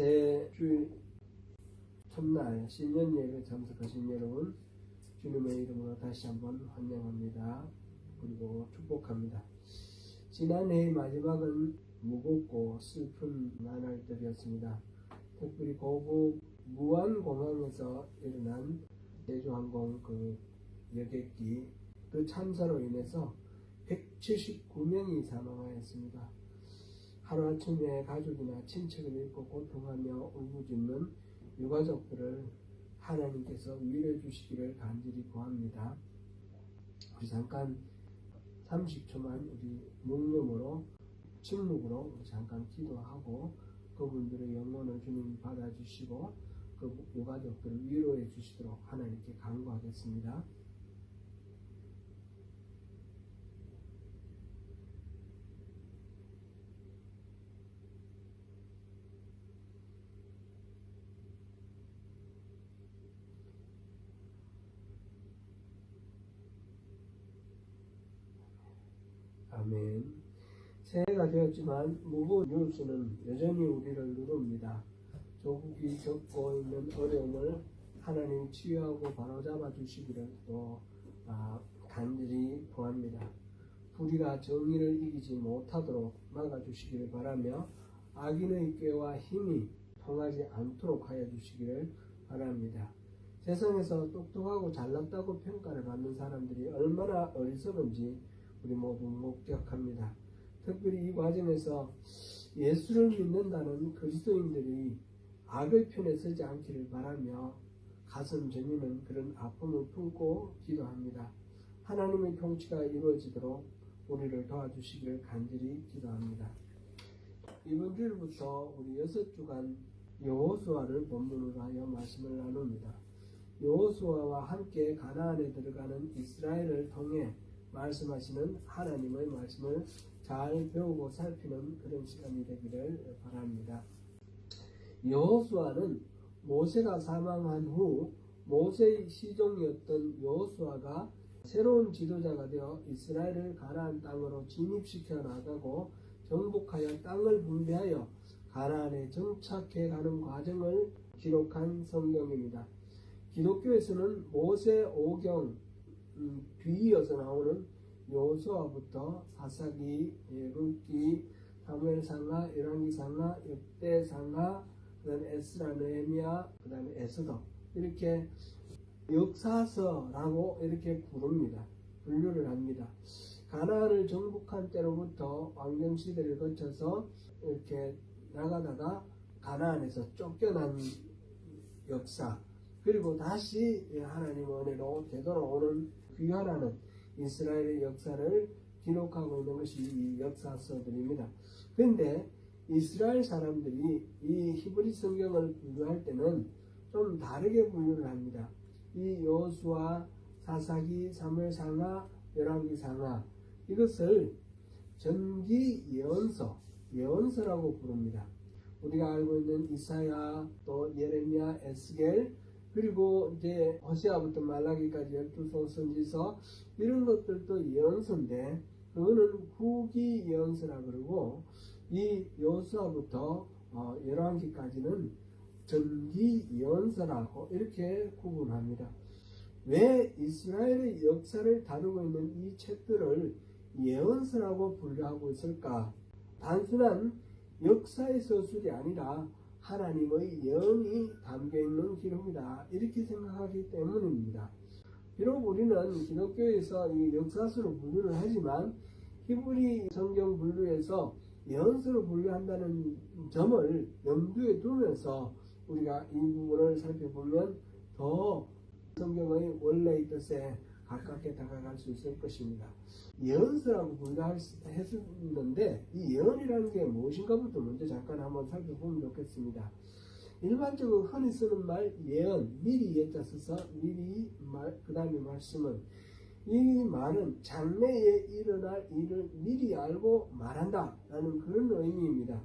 새 주 첫날 신년 예배 참석하신 여러분, 주님의 이름으로 다시 한번 환영합니다. 그리고 축복합니다. 지난해의 마지막은 무겁고 슬픈 나날들이었습니다. 특별히 고국 무안공항에서 일어난 제주항공 여객기 참사로 인해서 179명이 사망하였습니다. 하루아침에 가족이나 친척을 잃고 고통하며 울부짖는 유가족들을 하나님께서 위로해 주시기를 간절히 구합니다. 우리 잠깐 30초만 우리 묵념으로 침묵으로 잠깐 기도하고 그분들의 영혼을 주님 받아주시고 그 유가족들을 위로해 주시도록 하나님께 간구하겠습니다. 아멘. 새해가 되었지만 무거운 뉴스는 여전히 우리를 누릅니다. 조국이 겪고 있는 어려움을 하나님 치유하고 바로잡아 주시기를 또 간절히 구합니다. 불의가 정의를 이기지 못하도록 막아주시기를 바라며 악인의 꾀와 힘이 통하지 않도록 하여 주시기를 바랍니다. 세상에서 똑똑하고 잘났다고 평가를 받는 사람들이 얼마나 어리석은지 우리 모두 목격합니다. 특별히 이 과정에서 예수를 믿는다는 그리스도인들이 악의 편에 서지 않기를 바라며 가슴 저리는 그런 아픔을 품고 기도합니다. 하나님의 통치가 이루어지도록 우리를 도와주시기를 간절히 기도합니다. 이번 주일부터 우리 6주간 여호수아를 본문으로 하여 말씀을 나눕니다. 여호수아와 함께 가나안에 들어가는 이스라엘을 통해 말씀하시는 하나님의 말씀을 잘 배우고 살피는 그런 시간이 되기를 바랍니다. 여호수아는 모세가 사망한 후 모세의 시종이었던 여호수아가 새로운 지도자가 되어 이스라엘을 가나안 땅으로 진입시켜 나가고 정복하여 땅을 분배하여 가나안에 정착해 가는 과정을 기록한 성경입니다. 기독교에서는 모세 5경 뒤이어서 나오는 여호수아부터 사사기, 룻기, 사무엘상하, 열왕기상하, 역대상하, 그다음에 에스라, 느헤미야, 그다음에 에스더 이렇게 역사서라고 이렇게 부릅니다. 분류를 합니다. 가나안을 정복한 때로부터 왕정 시대를 거쳐서 이렇게 나가다가 가나안에서 쫓겨난 역사, 그리고 다시 하나님 은혜로 되돌아오는 귀환하는 이스라엘의 역사를 기록하고 있는 것이 이 역사서들입니다. 그런데 이스라엘 사람들이 이 히브리 성경을 분류할 때는 좀 다르게 분류를 합니다. 이 여호수아, 사사기, 사무엘상하, 열왕기상하 이것을 전기 예언서라고 부릅니다. 우리가 알고 있는 이사야, 또 예레미야, 에스겔, 그리고 이제 호세아부터 말라기까지 12소 선지서 이런 것들도 예언서인데 그거는 후기 예언서라 그러고 이 여호수아부터 열왕기까지는 전기 예언서라고 이렇게 구분합니다. 왜 이스라엘의 역사를 다루고 있는 이 책들을 예언서라고 분류하고 있을까? 단순한 역사의 서술이 아니라 하나님의 영이 담겨있는 기록이다 이렇게 생각하기 때문입니다. 비록 우리는 기독교에서 이 역사서로 분류를 하지만 히브리 성경 분류에서 예언서로 분류한다는 점을 염두에 두면서 우리가 이 부분을 살펴보면 더 성경의 원래의 뜻에 가깝게 다가갈 수 있을 것입니다. 예언서라고 분류했었는데 이 예언이라는 게 무엇인가부터 먼저 잠깐 한번 살펴보면 좋겠습니다. 일반적으로 흔히 쓰는 말 예언, 미리 예자 써서 미리 그 다음에 말씀은 이 말은 장래에 일어날 일을 미리 알고 말한다 라는 그런 의미입니다.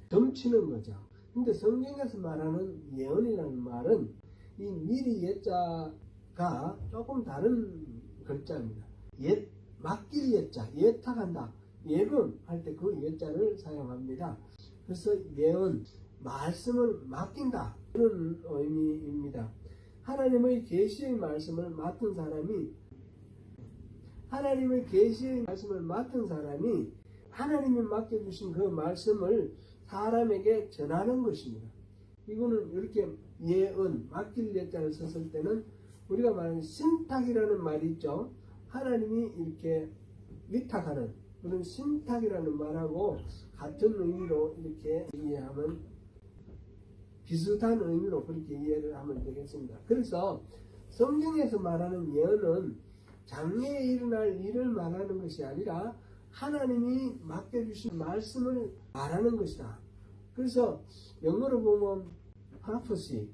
점치는 거죠. 근데 성경에서 말하는 예언이라는 말은 이 미리 예자가 조금 다른 글자입니다. 맡길 예자, 예탁한다, 예언할 때 그 예자를 사용합니다. 그래서 예언, 말씀을 맡긴다, 그런 의미입니다. 하나님의 계시의 말씀을 맡은 사람이 하나님이 맡겨주신 그 말씀을 사람에게 전하는 것입니다. 이거는 이렇게 예언, 맡길 예자를 썼을 때는 우리가 말하는 신탁이라는 말이 있죠. 하나님이 이렇게 위탁하는 그런 신탁이라는 말하고 같은 의미로 이렇게 이해하면, 비슷한 의미로 그렇게 이해를 하면 되겠습니다. 그래서 성경에서 말하는 예언은 장래에 일어날 일을 말하는 것이 아니라 하나님이 맡겨주신 말씀을 말하는 것이다. 그래서 영어로 보면 prophecy,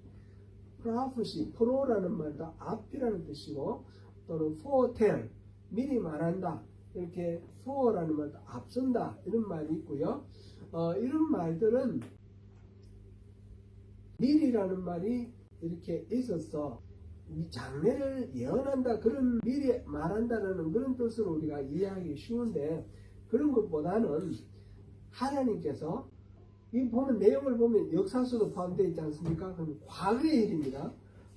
pro라는 말도 앞이라는 뜻이고, 또는 foretell, 미리 말한다, 이렇게 for라는 말도 앞선다, 이런 말이 있고요. 이런 말들은 미리라는 말이 이렇게 있어서 장래를 예언한다, 그런 미리 말한다라는 그런 뜻으로 우리가 이해하기 쉬운데, 그런 것보다는 하나님께서 이 보면 내용을 보면 역사서도 포함되어 있지 않습니까? 그럼 과거의 일입니다.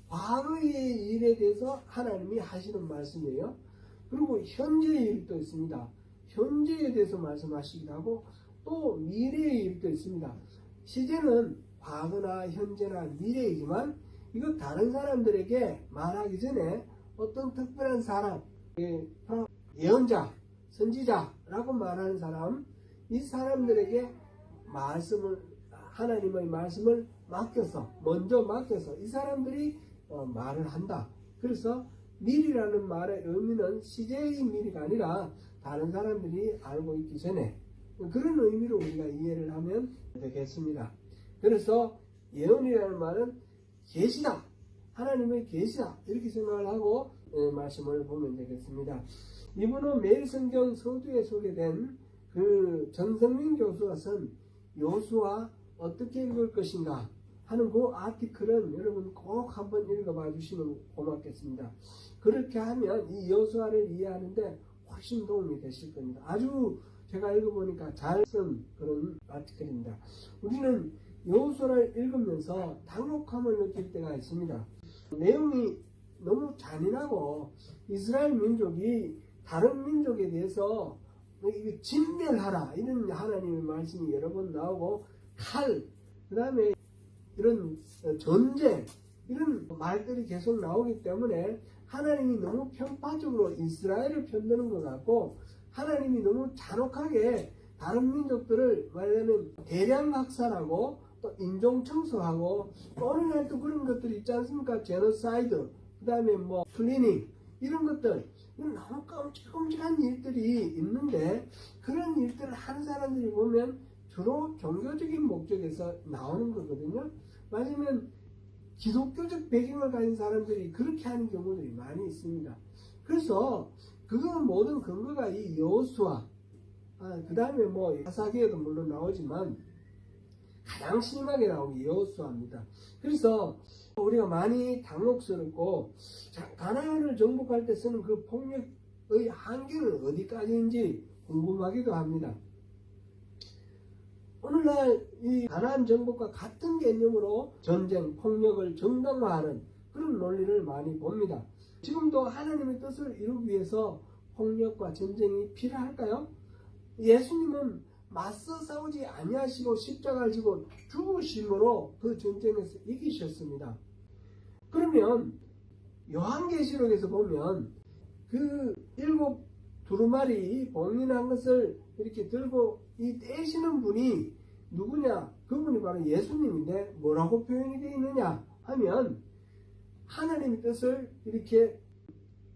과거의 일에 대해서 하나님이 하시는 말씀이에요. 그리고 현재의 일도 있습니다. 현재에 대해서 말씀하시기도 하고, 또 미래의 일도 있습니다. 시제는 과거나 현재나 미래이지만 이거 다른 사람들에게 말하기 전에 어떤 특별한 사람, 예언자, 선지자라고 말하는 사람, 이 사람들에게 하나님의 말씀을 먼저 맡겨서 이 사람들이 말을 한다. 그래서 미리라는 말의 의미는 시제의 미리가 아니라 다른 사람들이 알고 있기 전에, 그런 의미로 우리가 이해를 하면 되겠습니다. 그래서 예언이라는 말은 계시다, 하나님의 계시다, 이렇게 생각을 하고 말씀을 보면 되겠습니다. 이번은 매일성경 서두에 소개된 그 전성민 교수가 쓴 요수아 어떻게 읽을 것인가 하는 그 아티클은 여러분 꼭 한번 읽어봐 주시면 고맙겠습니다. 그렇게 하면 이 요수아를 이해하는데 훨씬 도움이 되실 겁니다. 아주 제가 읽어보니까 잘 쓴 그런 아티클입니다. 우리는 요수아를 읽으면서 당혹함을 느낄 때가 있습니다. 내용이 너무 잔인하고 이스라엘 민족이 다른 민족에 대해서 진멸하라, 이런 하나님의 말씀이 여러 번 나오고, 칼, 그 다음에 이런 전쟁, 이런 말들이 계속 나오기 때문에 하나님이 너무 편파적으로 이스라엘을 편드는 것 같고, 하나님이 너무 잔혹하게 다른 민족들을 말하자면 대량 학살하고 또 인종 청소하고, 오늘날 또 그런 것들이 있지 않습니까? 제노사이드, 그 다음에 뭐 클리닝, 이런 것들, 너무 끔찍한 일들이 있는데, 그런 일들을 하는 사람들이 보면 주로 종교적인 목적에서 나오는 거거든요. 맞으면 기독교적 배경을 가진 사람들이 그렇게 하는 경우들이 많이 있습니다. 그래서 그거 모든 근거가 이 여호수아, 그 다음에 뭐 사사기에도 물론 나오지만 가장 심하게 나온 게 여호수아입니다. 그래서 우리가 많이 당혹스럽고, 가나안을 정복할 때 쓰는 그 폭력의 한계는 어디까지인지 궁금하기도 합니다. 오늘날 이 가나안 정복과 같은 개념으로 전쟁, 폭력을 정당화하는 그런 논리를 많이 봅니다. 지금도 하나님의 뜻을 이루기 위해서 폭력과 전쟁이 필요할까요? 예수님은 맞서 싸우지 아니하시고 십자가를 지고 죽으심으로 그 전쟁에서 이기셨습니다. 그러면 요한계시록에서 보면 그 7 두루마리 봉인한 것을 이렇게 들고 이 떼시는 분이 누구냐? 그분이 바로 예수님인데 뭐라고 표현이 되어 있느냐 하면, 하나님의 뜻을 이렇게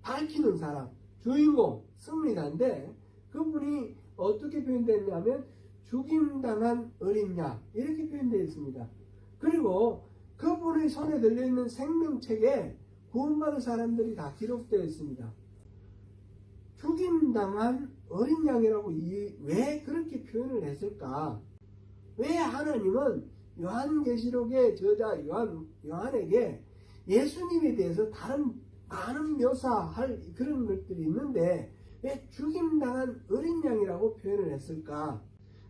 밝히는 사람, 주인공, 승리자인데, 그분이 어떻게 표현됐냐면 죽임당한 어린 양, 이렇게 표현되어 있습니다. 그리고 그분의 손에 들려있는 생명책에 구원받은 사람들이 다 기록되어 있습니다. 죽임당한 어린 양이라고 왜 그렇게 표현을 했을까? 왜 하나님은 요한계시록의 저자 요한에게 예수님에 대해서 다른 많은 묘사할 그런 것들이 있는데 왜 죽임당한 어린 양이라고 표현을 했을까?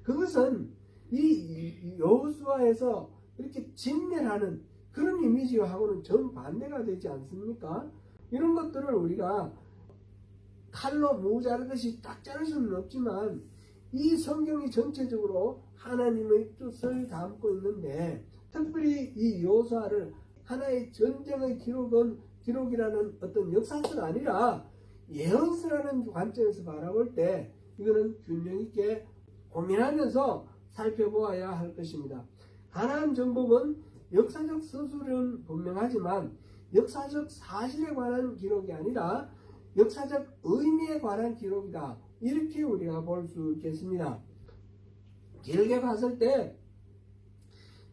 그것은 이 여호수아에서 이렇게 진멸하는 그런 이미지하고는 정반대가 되지 않습니까? 이런 것들을 우리가 칼로 무 자르듯이 딱 자를 수는 없지만 이 성경이 전체적으로 하나님의 뜻을 담고 있는데, 특별히 이 여호수아를 하나의 전쟁의 기록이라는 어떤 역사서가 아니라 예언서라는 관점에서 바라볼 때 이거는 균형 있게 고민하면서 살펴보아야 할 것입니다. 가나안 정복은 역사적 서술은 분명하지만 역사적 사실에 관한 기록이 아니라 역사적 의미에 관한 기록이다, 이렇게 우리가 볼 수 있겠습니다. 길게 봤을 때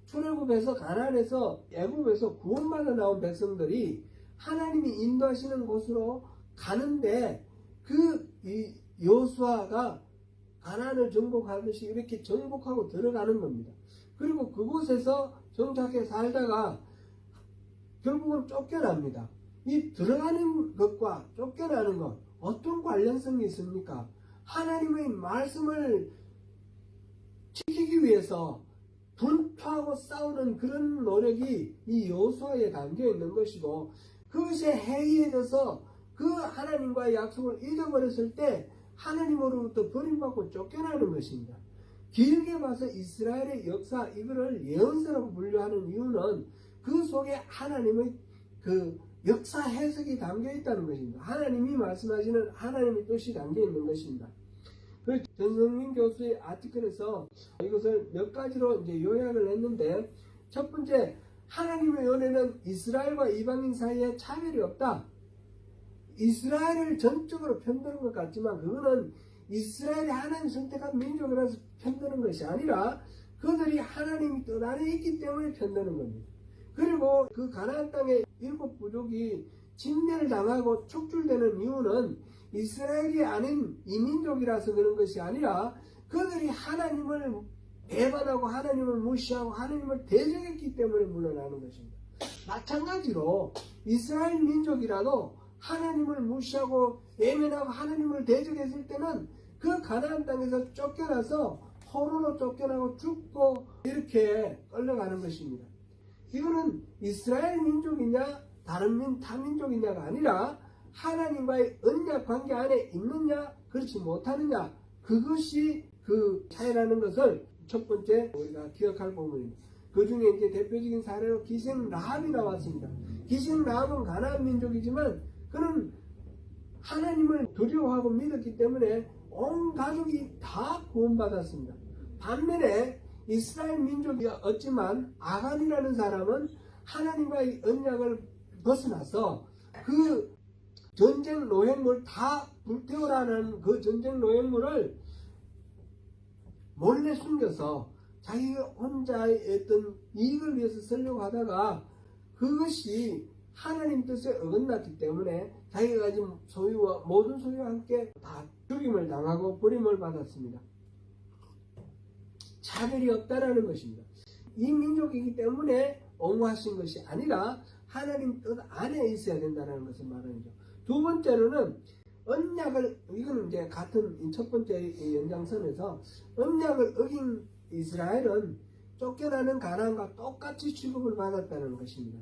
출애굽에서 가나안에서 애굽에서 구원받아 나온 백성들이 하나님이 인도하시는 곳으로 가는데, 이 여호수아가 가나안을 정복하듯이 이렇게 정복하고 들어가는 겁니다. 그리고 그곳에서 정착해 살다가 결국은 쫓겨납니다. 이 들어가는 것과 쫓겨나는 것, 어떤 관련성이 있습니까? 하나님의 말씀을 지키기 위해서 분투하고 싸우는 그런 노력이 이 여호수아에 담겨 있는 것이고, 그것에 해이해져서 그 하나님과의 약속을 잊어버렸을 때 하나님으로부터 버림받고 쫓겨나는 것입니다. 길게 봐서 이스라엘의 역사, 이거를 예언서라고 분류하는 이유는 그 속에 하나님의 그 역사 해석이 담겨 있다는 것입니다. 하나님이 말씀하시는 하나님의 뜻이 담겨 있는 것입니다. 그 전성민 교수의 아티클에서 이것을 몇 가지로 이제 요약을 했는데, 첫 번째, 하나님의 은혜는 이스라엘과 이방인 사이에 차별이 없다. 이스라엘을 전적으로 편드는 것 같지만 그거는 이스라엘이 하나님 선택한 민족이라서 편드는 것이 아니라 그들이 하나님이 뜻 안에 있기 때문에 편드는 겁니다. 그리고 그 가나안 땅의 7 부족이 진멸을 당하고 축출되는 이유는 이스라엘이 아닌 이민족이라서 그런 것이 아니라 그들이 하나님을 배반하고 하나님을 무시하고 하나님을 대적했기 때문에 물러나는 것입니다. 마찬가지로 이스라엘 민족이라도 하나님을 무시하고 외면하고 하나님을 대적했을 때는 그 가나안 땅에서 쫓겨나서 포로로 쫓겨나고 죽고 이렇게 끌려가는 것입니다. 이거는 이스라엘 민족이냐 다른 타민족이냐가 아니라 하나님과의 언약 관계 안에 있느냐 그렇지 못하느냐, 그것이 그 차이라는 것을 첫 번째 우리가 기억할 부분입니다. 그 중에 이제 대표적인 사례로 기생 라합이 나왔습니다. 기생 라합은 가나안 민족이지만 그는 하나님을 두려워하고 믿었기 때문에 온 가족이 다 구원받았습니다. 반면에 이스라엘 민족이었지만 아간이라는 사람은 하나님과의 언약을 벗어나서 그 전쟁 노획물 다 불태우라는 그 전쟁 노획물을 몰래 숨겨서 자기가 혼자의 어떤 이익을 위해서 쓰려고 하다가 그것이 하나님 뜻에 어긋났기 때문에 자기가 가진 소유와 모든 소유와 함께 다 죽임을 당하고 버림을 받았습니다. 차별이 없다라는 것입니다. 이 민족이기 때문에 옹호하신 것이 아니라 하나님 뜻 안에 있어야 된다는 것을 말하는 거죠. 두 번째로는 언약을, 이거는 이제 같은 첫 번째 연장선에서 언약을 어긴 이스라엘은 쫓겨나는 가나안과 똑같이 취급을 받았다는 것입니다.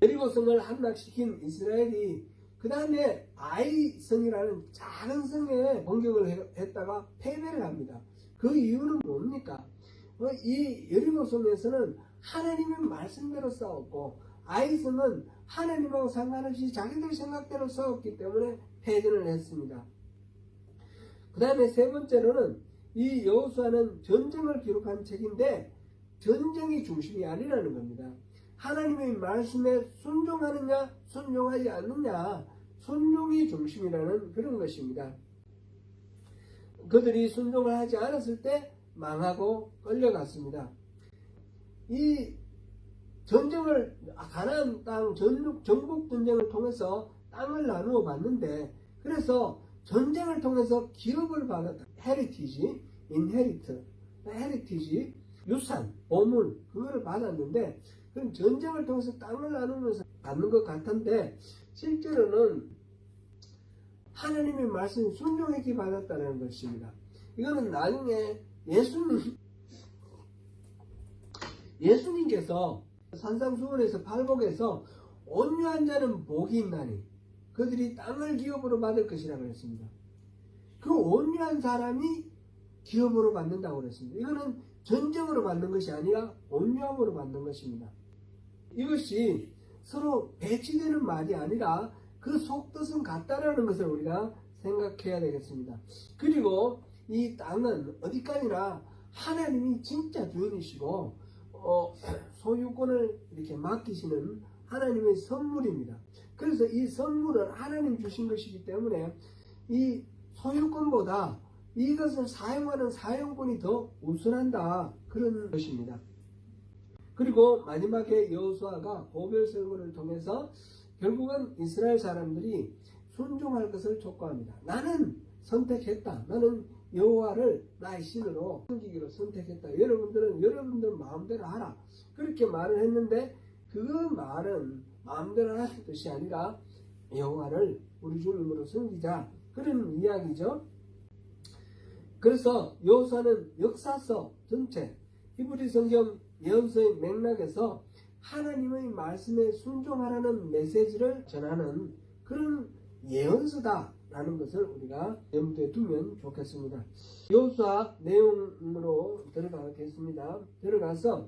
여리고성을 함락시킨 이스라엘이 그 다음에 아이성이라는 작은 성에 공격을 했다가 패배를 합니다. 그 이유는 뭡니까? 이 여리고성에서는 하나님의 말씀대로 싸웠고 아이성은 하나님하고 상관없이 자기들 생각대로 싸웠기 때문에 패전을 했습니다. 그 다음에 세 번째로는 이 여호수아는 전쟁을 기록한 책인데 전쟁이 중심이 아니라는 겁니다. 하나님의 말씀에 순종하느냐 순종하지 않느냐, 순종이 중심이라는 그런 것입니다. 그들이 순종을 하지 않았을 때 망하고 끌려갔습니다. 이 전쟁을 가나안 땅 정복 전쟁을 통해서 땅을 나누어 봤는데, 그래서 전쟁을 통해서 기업을 받았다. 헤리티지, 헤리티지, 유산, 보물, 그거를 받았는데, 그럼 전쟁을 통해서 땅을 나누면서 받는 것 같은데, 실제로는 하나님의 말씀에 순종했기 받았다는 것입니다. 이거는 나중에 예수님께서 산상수훈에서 팔복에서 온유한 자는 복이 있나니 그들이 땅을 기업으로 받을 것이라 그랬습니다. 그 온유한 사람이 기업으로 받는다고 그랬습니다. 이거는 전쟁으로 받는 것이 아니라 온유함으로 받는 것입니다. 이것이 서로 배치되는 말이 아니라 그 속뜻은 같다라는 것을 우리가 생각해야 되겠습니다. 그리고 이 땅은 어디까지나 하나님이 진짜 주인이시고 소유권을 이렇게 맡기시는 하나님의 선물입니다. 그래서 이 선물은 하나님 주신 것이기 때문에 이 소유권보다 이것을 사용하는 사용권이 더 우선한다, 그런 것입니다. 그리고 마지막에 여호수아가 보별선거를 통해서 결국은 이스라엘 사람들이 순종할 것을 촉구합니다. 나는 선택했다. 나는 여호와를 나의 신으로 섬기기로 선택했다. 여러분들은 여러분들 마음대로 하라. 그렇게 말을 했는데 그 말은 마음대로 하는 뜻이 아니라 여호와를 우리 주님으로 섬기자, 그런 이야기죠. 그래서 여호수아는 역사서 전체 히브리 성경 예언서의 맥락에서 하나님의 말씀에 순종하라는 메시지를 전하는 그런 예언서다라는 것을 우리가 염두에 두면 좋겠습니다. 여호수아 내용으로 들어가겠습니다. 들어가서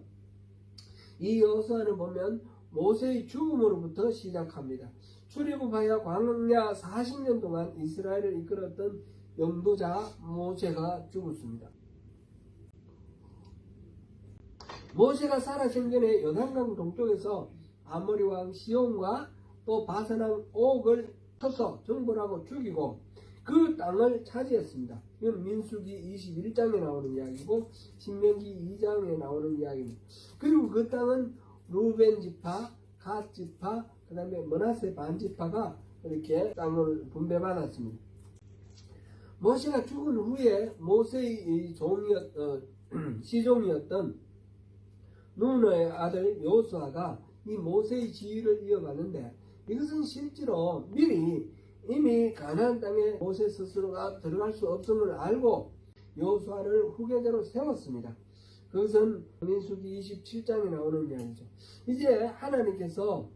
이 여호수아는 보면 모세의 죽음으로부터 시작합니다. 출애굽하여 광야 40년 동안 이스라엘을 이끌었던 영도자 모세가 죽었습니다. 모세가 살아 생전에 요단강 동쪽에서 아모리 왕 시온과 또 바산왕 옥을 쳐서 정벌하고 죽이고 그 땅을 차지했습니다. 이건 민수기 21장에 나오는 이야기고 신명기 2장에 나오는 이야기입니다. 그리고 그 땅은 루벤 지파, 갓 지파, 그 다음에 므낫세 반 지파가 이렇게 땅을 분배받았습니다. 모세가 죽은 후에 모세의 시종이었던 눈의 아들 여호수아가 이 모세의 지위를 이어가는데, 이것은 실제로 미리 이미 가나안 땅에 모세 스스로가 들어갈 수 없음을 알고 여호수아를 후계자로 세웠습니다. 그것은 민수기 27장에 나오는 이야기죠. 이제 하나님께서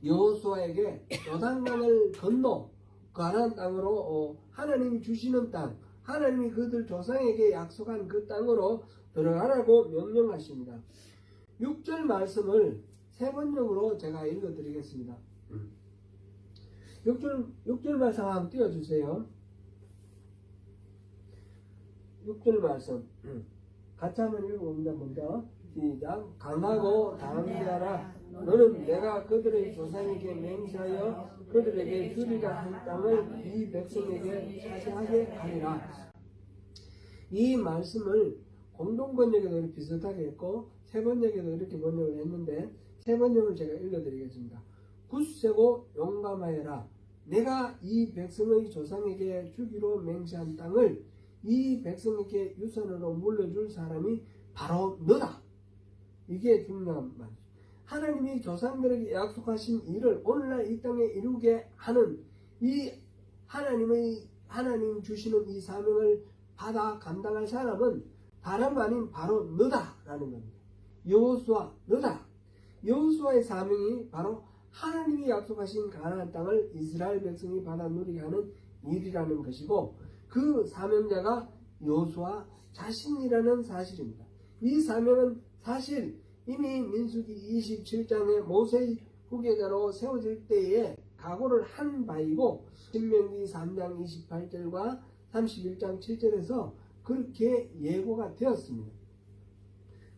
여호수아에게 요단강을 건너 가나안 땅으로 하나님이 주시는 땅, 하나님이 그들 조상에게 약속한 그 땅으로 들어가라고 명령하십니다. 6절 말씀을 세 번역으로 제가 읽어드리겠습니다. 6절 말씀 한번 띄워주세요. 6절 말씀 같이 한번 읽어봅니다. 먼저 시작. 강하고 담대하라. 너는 내가 그들의 조상에게 맹세하여 그들에게 주리라 한 땅을 이 백성에게 차지하게 하리라. 이 말씀을 공동번역에도 비슷하게 했고 세 번역에도 이렇게 번역을 했는데, 세 번역을 제가 읽어드리겠습니다. 굳세고 용감하여라. 내가 이 백성의 조상에게 주기로 맹세한 땅을 이 백성에게 유산으로 물려줄 사람이 바로 너다. 이게 중요한 말이죠. 하나님이 조상들에게 약속하신 일을 오늘날 이 땅에 이루게 하는 이 하나님 주시는 이 사명을 받아 감당할 사람은 다름 아닌 바로 너다라는 겁니다. 여호수아 너다. 여호수아의 사명이 바로 하나님이 약속하신 가나안 땅을 이스라엘 백성이 받아 누리게 하는 일이라는 것이고, 그 사명자가 여호수아 자신이라는 사실입니다. 이 사명은 사실 이미 민수기 27장에 모세의 후계자로 세워질 때에 각오를 한 바이고, 신명기 3장 28절과 31장 7절에서 그렇게 예고가 되었습니다.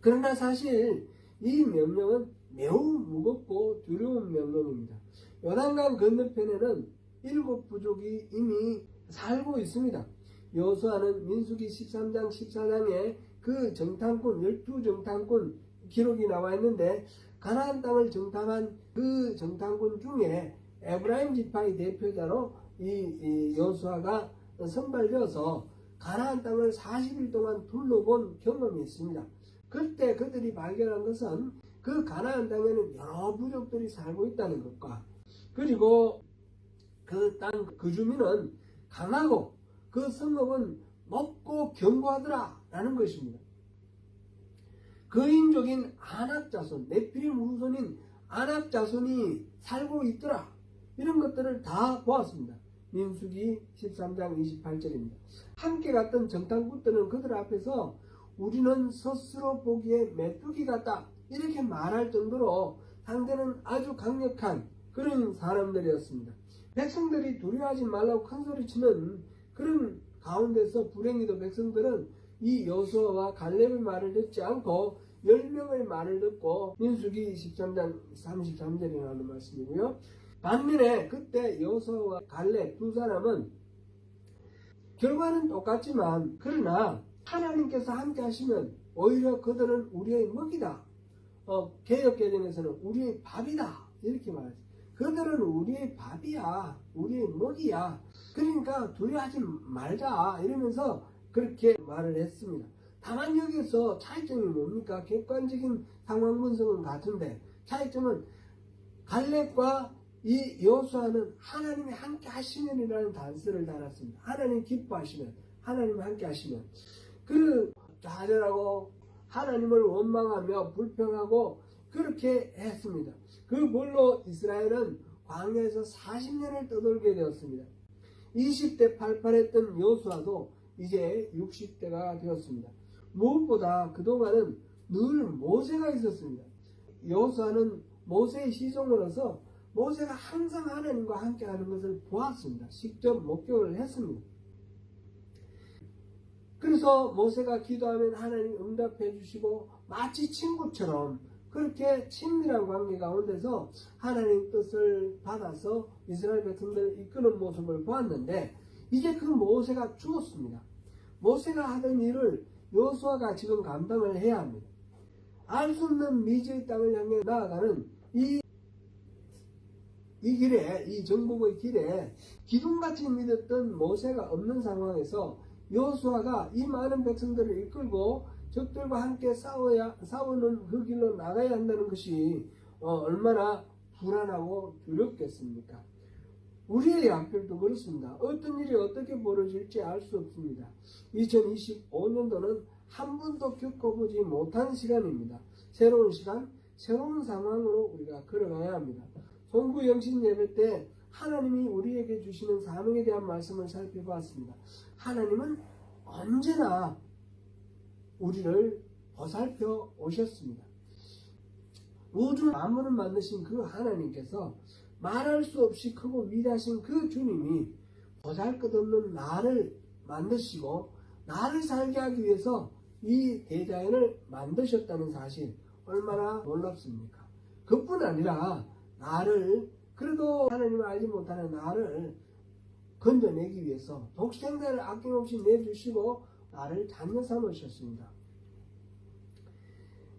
그러나 사실 이 명령은 매우 무겁고 두려운 명령입니다. 요단강 건너편에는 7 부족이 이미 살고 있습니다. 여호수아는 민수기 13장 14장에 그 정탐꾼 12정탐꾼 기록이 나와 있는데, 가나안 땅을 정탐한 그 정탐꾼 중에 에브라임 지파의 대표자로 이 여호수아가 선발되어서 가나안 땅을 40일 동안 둘러본 경험이 있습니다. 그때 그들이 발견한 것은 그 가나안 땅에는 여러 부족들이 살고 있다는 것과, 그리고 그 땅 그 주민은 강하고 그 성읍은 높고 견고하더라 라는 것입니다. 거인족인 아낙 자손, 네피림 후손인 아낙 자손이 살고 있더라. 이런 것들을 다 보았습니다. 민수기 13장 28절입니다. 함께 갔던 정탐꾼들은 그들 앞에서 우리는 스스로 보기에 메뚜기 같다 이렇게 말할 정도로 상대는 아주 강력한 그런 사람들이었습니다. 백성들이 두려워하지 말라고 큰소리치는 그런 가운데서 불행히도 백성들은 이 여호수아와 갈렙의 말을 듣지 않고 10명의 말을 듣고 민수기 13장 33절에 나오는 말씀이고요. 반면에 그때 여호수아와 갈렙 두 사람은 결과는 똑같지만 그러나 하나님께서 함께 하시면 오히려 그들은 우리의 먹이다. 개역개정에서는 우리의 밥이다. 이렇게 말하죠. 그들은 우리의 밥이야. 우리의 먹이야. 그러니까 두려워하지 말자. 이러면서 그렇게 말을 했습니다. 다만 여기서 차이점이 뭡니까? 객관적인 상황 분석은 같은데 차이점은 갈렙과 이 여호수아는 하나님이 함께 하시면이라는 단서를 달았습니다. 하나님 기뻐하시면, 하나님이 함께 하시면. 그 좌절하고 하나님을 원망하며 불평하고 그렇게 했습니다. 그 벌로 이스라엘은 광야에서 40년을 떠돌게 되었습니다. 20대 팔팔했던 여호수아도 이제 60대가 되었습니다. 무엇보다 그동안은 늘 모세가 있었습니다. 여호수아는 모세의 시종으로서 모세가 항상 하나님과 함께 하는 것을 보았습니다. 직접 목격을 했습니다. 그래서 모세가 기도하면 하나님 응답해 주시고 마치 친구처럼 그렇게 친밀한 관계 가운데서 하나님 뜻을 받아서 이스라엘 백성들을 이끄는 모습을 보았는데 이제 그 모세가 죽었습니다. 모세가 하던 일을 여호수아가 지금 감당을 해야 합니다. 알 수 없는 미지의 땅을 향해 나아가는 이 길에, 이 정복의 길에 기둥같이 믿었던 모세가 없는 상황에서 여호수아가 이 많은 백성들을 이끌고 적들과 함께 싸우는 그 길로 나가야 한다는 것이 얼마나 불안하고 두렵겠습니까? 우리의 앞길도 그렇습니다. 어떤 일이 어떻게 벌어질지 알 수 없습니다. 2025년도는 한 번도 겪어보지 못한 시간입니다. 새로운 시간, 새로운 상황으로 우리가 걸어가야 합니다. 송구 영신 예배 때 하나님이 우리에게 주시는 사명에 대한 말씀을 살펴보았습니다. 하나님은 언제나 우리를 보살펴 오셨습니다. 우주 만물을 만드신 그 하나님께서 말할 수 없이 크고 위대하신 그 주님이 보잘것없는 나를 만드시고 나를 살게 하기 위해서 이 대자연을 만드셨다는 사실 얼마나 놀랍습니까? 그뿐 아니라 나를 그래도 하나님을 알지 못하는 나를 건져내기 위해서 독생자를 아낌없이 내주시고 나를 자녀 삼으셨습니다.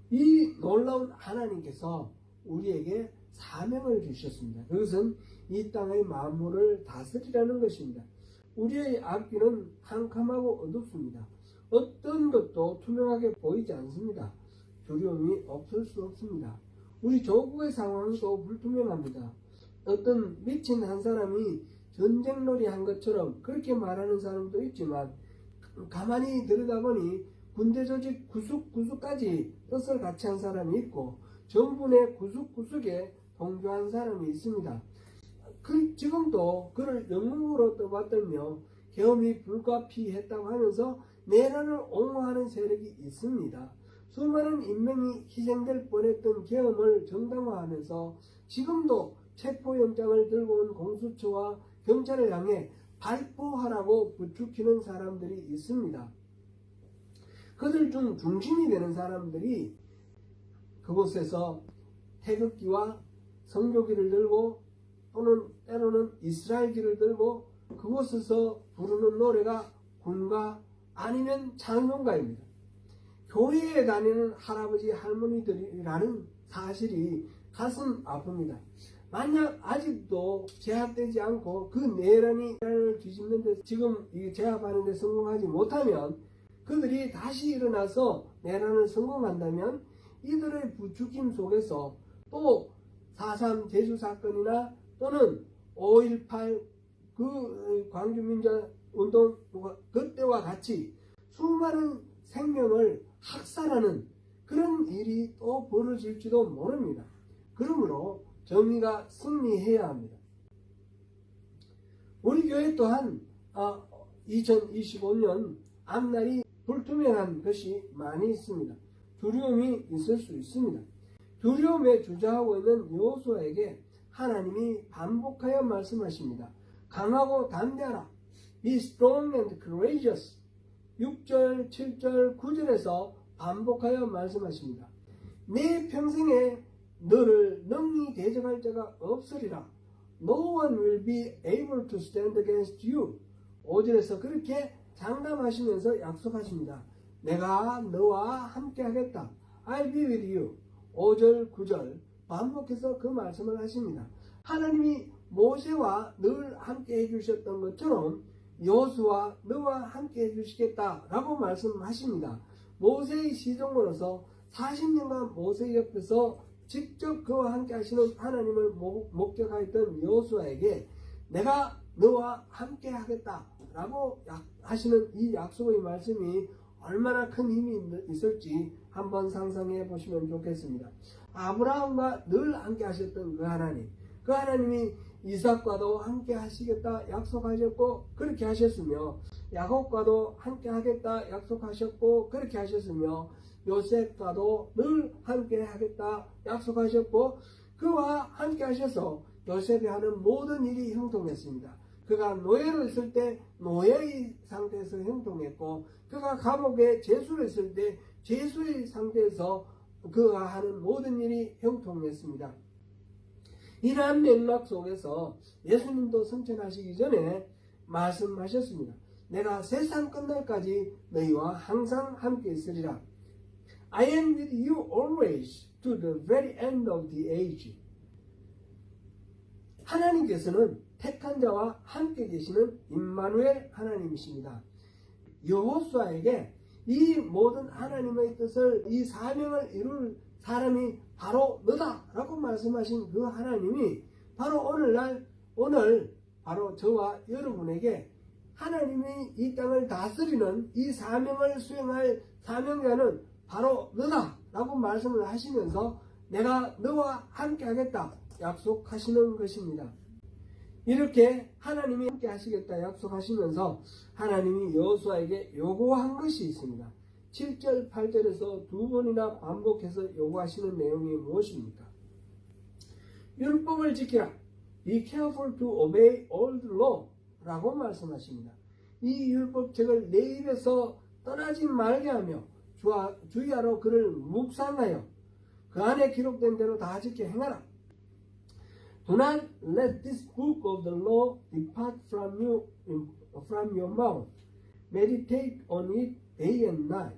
이 놀라운 하나님께서 우리에게 사명을 주셨습니다. 그것은 이 땅의 만물을 다스리라는 것입니다. 우리의 앞길은 캄캄하고 어둡습니다. 어떤 것도 투명하게 보이지 않습니다. 두려움이 없을 수 없습니다. 우리 조국의 상황도 불투명합니다. 어떤 미친 한 사람이 전쟁놀이 한 것처럼 그렇게 말하는 사람도 있지만 가만히 들여다보니 군대 조직 구석구석까지 뜻을 같이 한 사람이 있고 정부의 구석구석에 동조한 사람이 있습니다. 지금도 그를 영웅으로 떠받들며 계엄이 불가피했다고 하면서 내란을 옹호하는 세력이 있습니다. 수많은 인명이 희생될 뻔했던 계엄을 정당화하면서 지금도 체포영장을 들고 온 공수처와 경찰을 향해 발포하라고 부추기는 사람들이 있습니다. 그들 중 중심이 되는 사람들이 그곳에서 태극기와 성교기를 들고 또는 때로는 이스라엘기를 들고 그곳에서 부르는 노래가 군가 아니면 찬송가입니다. 교회에 다니는 할아버지 할머니들이라는 사실이 가슴 아픕니다. 만약 아직도 제압되지 않고 그 내란을 뒤집는 데 지금 제압하는 데 성공하지 못하면 그들이 다시 일어나서 내란을 성공한다면 이들의 부추김 속에서 또 4.3 제주사건이나 또는 5.18 그 광주민주운동 그때와 같이 수많은 생명을 학살하는 그런 일이 또 벌어질지도 모릅니다. 그러므로 정의가 승리해야 합니다. 우리 교회 또한 2025년 앞날이 불투명한 것이 많이 있습니다. 두려움이 있을 수 있습니다. 두려움에 주저하고 있는 여호수아에게 하나님이 반복하여 말씀하십니다. 강하고 담대하라. Be strong and courageous. 6절, 7절, 9절에서 반복하여 말씀하십니다. 내 평생에 너를 능히 대적할 자가 없으리라. No one will be able to stand against you. 5절에서 그렇게 장담하시면서 약속하십니다. 내가 너와 함께 하겠다. I'll be with you. 5절, 9절 반복해서 그 말씀을 하십니다. 하나님이 모세와 늘 함께 해주셨던 것처럼 여호수아 너와 함께 해주시겠다라고 말씀하십니다. 모세의 시종으로서 40년간 모세 옆에서 직접 그와 함께 하시는 하나님을 목격하였던 여호수아에게 내가 너와 함께 하겠다라고 하시는 이 약속의 말씀이 얼마나 큰 힘이 있을지 한번 상상해 보시면 좋겠습니다. 아브라함과 늘 함께 하셨던 그 하나님, 그 하나님이 이삭과도 함께 하시겠다 약속하셨고 그렇게 하셨으며, 야곱과도 함께 하겠다 약속하셨고 그렇게 하셨으며, 요셉과도 늘 함께 하겠다 약속하셨고 그와 함께 하셔서 요셉이 하는 모든 일이 형통했습니다. 그가 노예로 있을 때 노예의 상태에서 형통했고, 그가 감옥에 죄수로 있을 때 죄수의 상태에서 그가 하는 모든 일이 형통했습니다. 이러한 맥락 속에서 예수님도 승천하시기 전에 말씀하셨습니다. 내가 세상 끝날까지 너희와 항상 함께 있으리라. I am with you always to the very end of the age. 하나님께서는 택한 자와 함께 계시는 임마누엘 하나님이십니다. 여호수아에게 이 모든 하나님의 뜻을, 이 사명을 이룰 사람이 바로 너다라고 말씀하신 그 하나님이 바로 오늘 바로 저와 여러분에게 하나님이 이 땅을 다스리는 이 사명을 수행할 사명자는 바로 너다라고 말씀을 하시면서 내가 너와 함께 하겠다 약속하시는 것입니다. 이렇게 하나님이 함께 하시겠다 약속하시면서 하나님이 여호수아에게 요구한 것이 있습니다. 7절, 8절에서 두 번이나 반복해서 요구하시는 내용이 무엇입니까? 율법을 지키라. Be careful to obey all the law 라고 말씀하십니다. 이 율법책을 내 입에서 떠나지 말게 하며 주의하러 그를 묵상하여 그 안에 기록된 대로 다 지켜 행하라. Do not let this book of the law depart from your mouth. Meditate on it day and night,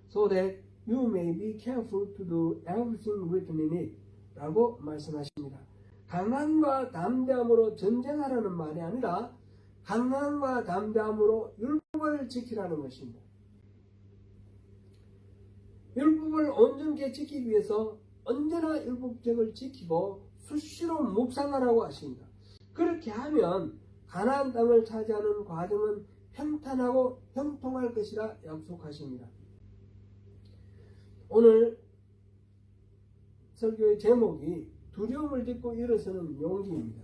so that you may be careful to do everything written in it. 라고 말씀하십니다. 강함과 담대함으로 전쟁하라는 말이 아니라 강함과 담대함으로 율법을 지키라는 것입니다. 율법을 온전히 지키기 위해서 언제나 율법책을 지키고 수시로 묵상하라고 하십니다. 그렇게 하면 가나안 땅을 차지하는 과정은 평탄하고 형통할 것이라 약속하십니다. 오늘 설교의 제목이 두려움을 딛고 일어서는 용기입니다.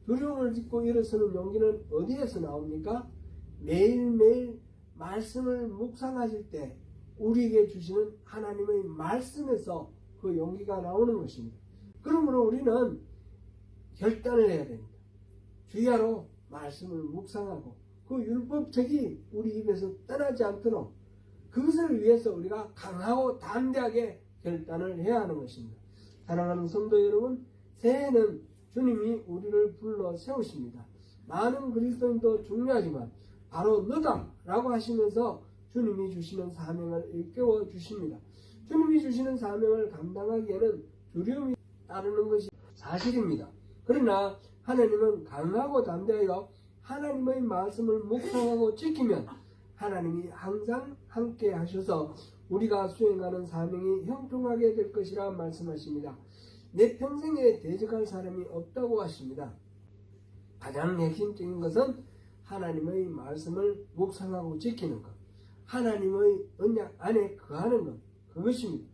두려움을 딛고 일어서는 용기는 어디에서 나옵니까? 매일매일 말씀을 묵상하실 때 우리에게 주시는 하나님의 말씀에서 그 용기가 나오는 것입니다. 그러므로 우리는 결단을 해야 됩니다. 주야로 말씀을 묵상하고 그 율법책이 우리 입에서 떠나지 않도록 그것을 위해서 우리가 강하고 담대하게 결단을 해야 하는 것입니다. 사랑하는 성도 여러분, 새해는 주님이 우리를 불러 세우십니다. 많은 그리스도인도 중요하지만 바로 너다 라고 하시면서 주님이 주시는 사명을 일깨워 주십니다. 주님이 주시는 사명을 감당하기에는 두려움이 따르는 것이 사실입니다. 그러나 하나님은 강하고 담대하여 하나님의 말씀을 묵상하고 지키면 하나님이 항상 함께 하셔서 우리가 수행하는 사명이 형통하게 될 것이라 말씀하십니다. 내 평생에 대적할 사람이 없다고 하십니다. 가장 핵심적인 것은 하나님의 말씀을 묵상하고 지키는 것. 하나님의 언약 안에 거하는 것, 그것입니다.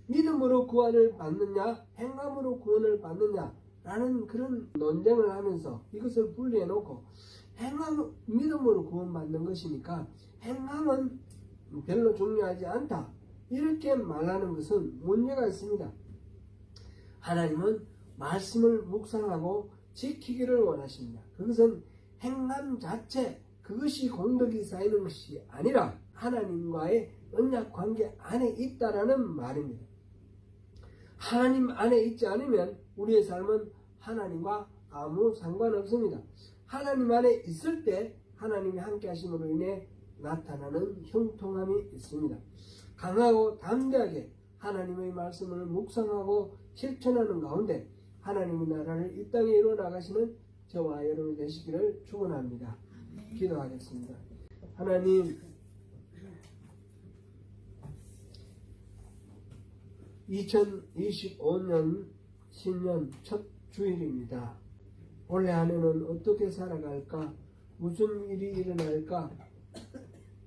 믿음으로 구원을 받느냐 행함으로 구원을 받느냐 라는 그런 논쟁을 하면서 이것을 분리해 놓고 믿음으로 구원받는 것이니까 행함은 별로 중요하지 않다 이렇게 말하는 것은 문제가 있습니다. 하나님은 말씀을 묵상하고 지키기를 원하십니다. 그것은 행함 자체 그것이 공덕이 쌓이는 것이 아니라 하나님과의 언약 관계 안에 있다라는 말입니다. 하나님 안에 있지 않으면 우리의 삶은 하나님과 아무 상관없습니다. 하나님 안에 있을 때 하나님이 함께 하심으로 인해 나타나는 형통함이 있습니다. 강하고 담대하게 하나님의 말씀을 묵상하고 실천하는 가운데 하나님의 나라를 이 땅에 이루어 나가시는 저와 여러분이 되시기를 축원합니다. 기도하겠습니다. 하나님, 2025년 신년 첫 주일입니다. 올해 한 해는 어떻게 살아갈까? 무슨 일이 일어날까?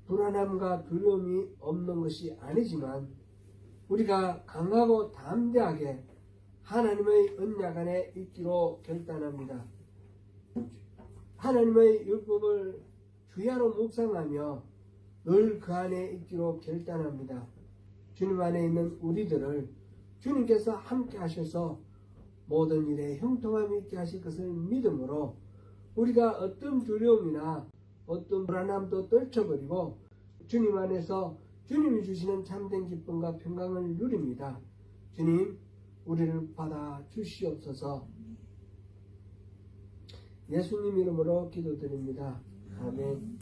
불안함과 두려움이 없는 것이 아니지만 우리가 강하고 담대하게 하나님의 언약 안에 있기로 결단합니다. 하나님의 율법을 주야로 묵상하며 늘 그 안에 있기로 결단합니다. 주님 안에 있는 우리들을 주님께서 함께 하셔서 모든 일에 형통함이 있게 하실 것을 믿음으로 우리가 어떤 두려움이나 어떤 불안함도 떨쳐버리고 주님 안에서 주님이 주시는 참된 기쁨과 평강을 누립니다. 주님, 우리를 받아 주시옵소서. 예수님 이름으로 기도드립니다. 아멘.